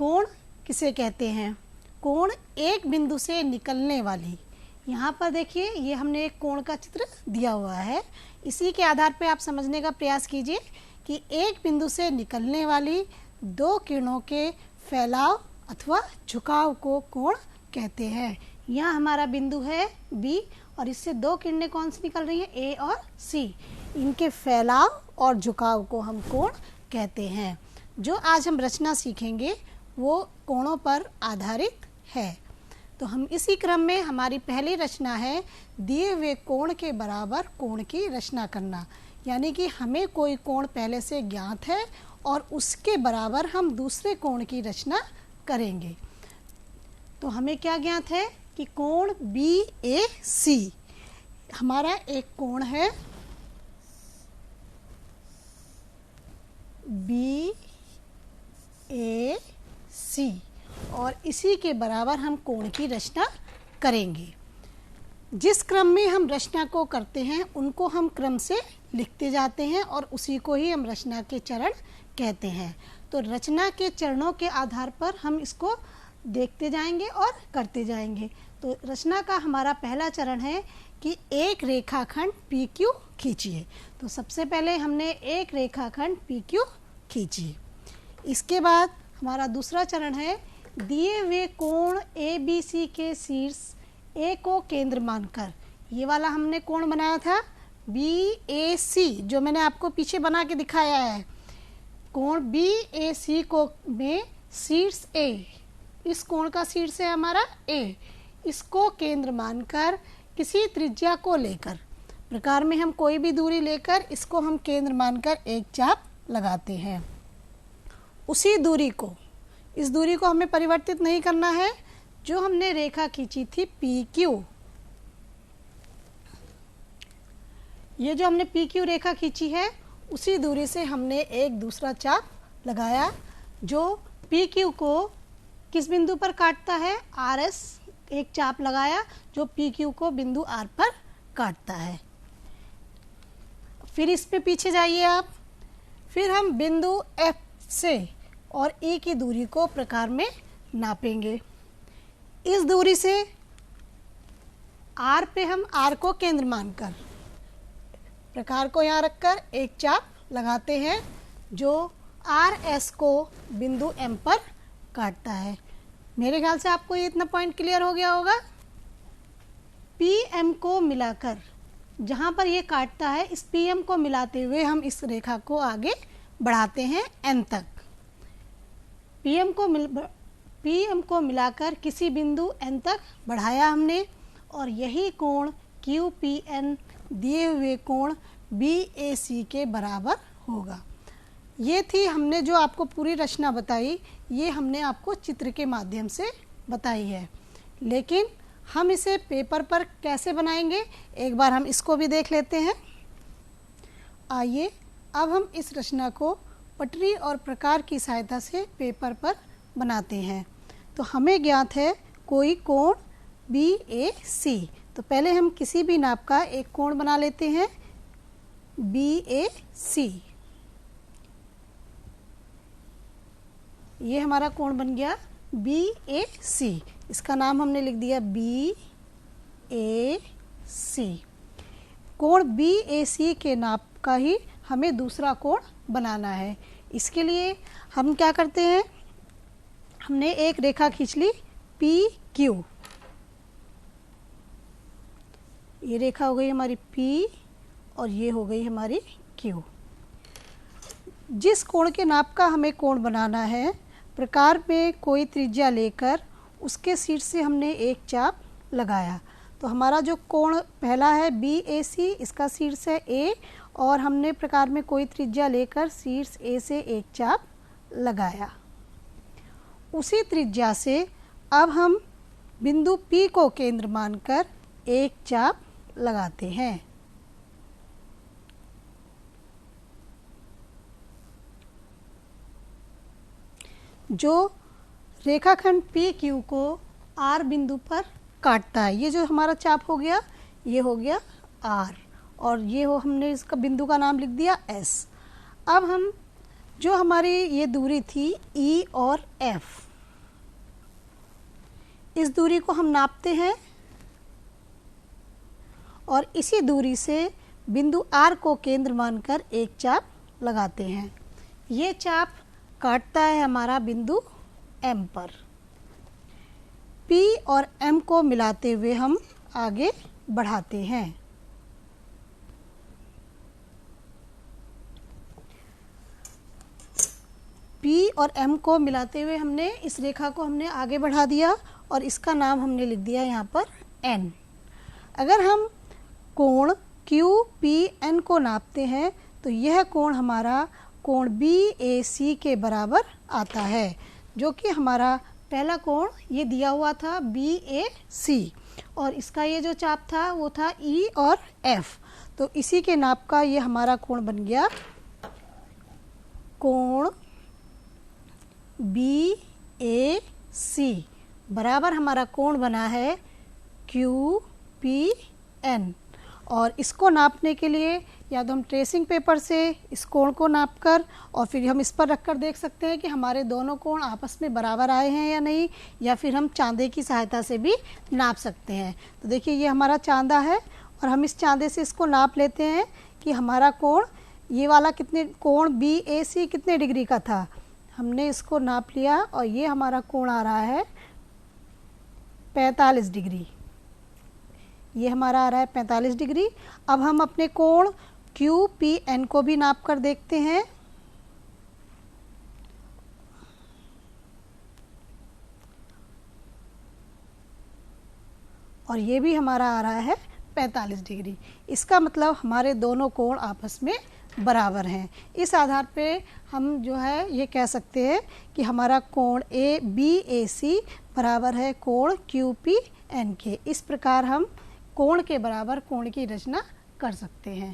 कोण किसे कहते हैं? कोण एक बिंदु से निकलने वाली। यहाँ पर देखिए, ये हमने एक कोण का चित्र दिया हुआ है। इसी के आधार पर आप समझने का प्रयास कीजिए कि एक बिंदु से निकलने वाली दो किरणों के फैलाव अथवा झुकाव को कोण कहते हैं। यहाँ हमारा बिंदु है B और इससे दो किरणें कौन सी निकल रही हैं? A और C। इनके फैलाव और झुकाव को हम कोण कहते हैं। जो आज हम रचना सीखेंगे वो कोणों पर आधारित है। तो हम इसी क्रम में हमारी पहली रचना है दिए हुए कोण के बराबर कोण की रचना करना। यानी कि हमें कोई कोण पहले से ज्ञात है और उसके बराबर हम दूसरे कोण की रचना करेंगे। तो हमें क्या ज्ञात है कि कोण BAC हमारा एक कोण है BAC और इसी के बराबर हम कोण की रचना करेंगे। जिस क्रम में हम रचना को करते हैं उनको हम क्रम से लिखते जाते हैं और उसी को ही हम रचना के चरण कहते हैं। तो रचना के चरणों के आधार पर हम इसको देखते जाएंगे और करते जाएंगे। तो रचना का हमारा पहला चरण है कि एक रेखाखंड PQ खींचिए। तो सबसे पहले हमने एक रेखाखंड PQ खींची। इसके बाद हमारा दूसरा चरण है दिए हुए कोण ABC के शीर्ष A को केंद्र मानकर, ये वाला हमने कोण बनाया था BAC, जो मैंने आपको पीछे बना के दिखाया है। कोण BAC को में शीर्ष A, इस कोण का शीर्ष है हमारा A, इसको केंद्र मानकर किसी त्रिज्या को लेकर, प्रकार में हम कोई भी दूरी लेकर इसको हम केंद्र मानकर एक चाप लगाते हैं। उसी दूरी को, इस दूरी को हमें परिवर्तित नहीं करना है। जो हमने रेखा खींची थी PQ, ये जो हमने PQ रेखा खींची है उसी दूरी से हमने एक दूसरा चाप लगाया जो PQ को किस बिंदु पर काटता है? RS, एक चाप लगाया जो PQ को बिंदु R पर काटता है। फिर इस पे पीछे जाइए आप। फिर हम बिंदु F से और E की दूरी को प्रकार में नापेंगे। इस दूरी से R पे हम R को केंद्र मानकर प्रकार को यहाँ रखकर एक चाप लगाते हैं जो RS को बिंदु M पर काटता है। मेरे ख्याल से आपको ये इतना पॉइंट क्लियर हो गया होगा। PM को मिलाकर जहाँ पर ये काटता है, इस PM को मिलाते हुए हम इस रेखा को आगे बढ़ाते हैं N तक। PM को मिलाकर किसी बिंदु N तक बढ़ाया हमने और यही कोण QPN दिए हुए कोण BAC के बराबर होगा। ये थी हमने जो आपको पूरी रचना बताई, ये हमने आपको चित्र के माध्यम से बताई है। लेकिन हम इसे पेपर पर कैसे बनाएंगे, एक बार हम इसको भी देख लेते हैं। आइए अब हम इस रचना को पटरी और प्रकार की सहायता से पेपर पर बनाते हैं। तो हमें ज्ञात है कोई कोण BAC। तो पहले हम किसी भी नाप का एक कोण बना लेते हैं BAC। ये हमारा कोण बन गया BAC। इसका नाम हमने लिख दिया BAC। कोण BAC के नाप का ही हमें दूसरा कोण बनाना है। इसके लिए हम क्या करते हैं, हमने एक रेखा खींच ली PQ। ये रेखा हो गई हमारी P और ये हो गई हमारी Q। जिस कोण के नाप का हमें कोण बनाना है, प्रकार में कोई त्रिज्या लेकर उसके शीर्ष से हमने एक चाप लगाया। तो हमारा जो कोण पहला है BAC, इसका शीर्ष है A और हमने प्रकार में कोई त्रिज्या लेकर शीर्ष A से एक चाप लगाया। उसी त्रिज्या से अब हम बिंदु P को केंद्र मानकर एक चाप लगाते हैं। जो रेखाखंड PQ को R बिंदु पर काटता है। ये जो हमारा चाप हो गया, ये हो गया R और ये हो, हमने इसका बिंदु का नाम लिख दिया S। अब हम जो हमारी ये दूरी थी E और F, इस दूरी को हम नापते हैं और इसी दूरी से बिंदु R को केंद्र मानकर एक चाप लगाते हैं। ये चाप काटता है हमारा बिंदु M पर। P और M को मिलाते हुए हम आगे बढ़ाते हैं। P और M को मिलाते हुए हमने इस रेखा को हमने आगे बढ़ा दिया और इसका नाम हमने लिख दिया यहाँ पर N। अगर हम कोण QPN को नापते हैं तो यह कोण हमारा कोण BAC के बराबर आता है, जो कि हमारा पहला कोण ये दिया हुआ था BAC और इसका ये जो चाप था वो था E और F। तो इसी के नाप का ये हमारा कोण बन गया कोण BAC बराबर हमारा कोण बना है QPN। और इसको नापने के लिए या तो हम ट्रेसिंग पेपर से इस कोण को नापकर और फिर हम इस पर रखकर देख सकते हैं कि हमारे दोनों कोण आपस में बराबर आए हैं या नहीं, या फिर हम चांदे की सहायता से भी नाप सकते हैं। तो देखिए ये हमारा चांदा है और हम इस चांदे से इसको नाप लेते हैं कि हमारा कोण ये वाला कितने कोण BAC कितने डिग्री का था। हमने इसको नाप लिया और ये हमारा कोण आ रहा है 45 डिग्री। ये हमारा आ रहा है 45 डिग्री। अब हम अपने कोण QPN को भी नाप कर देखते हैं। और ये भी हमारा आ रहा है 45 डिग्री। इसका मतलब हमारे दोनों कोण आपस में बराबर हैं। इस आधार पे हम जो है ये कह सकते हैं कि हमारा कोण BAC बराबर है कोण QPN के। इस प्रकार हम कोण के बराबर कोण की रचना कर सकते हैं।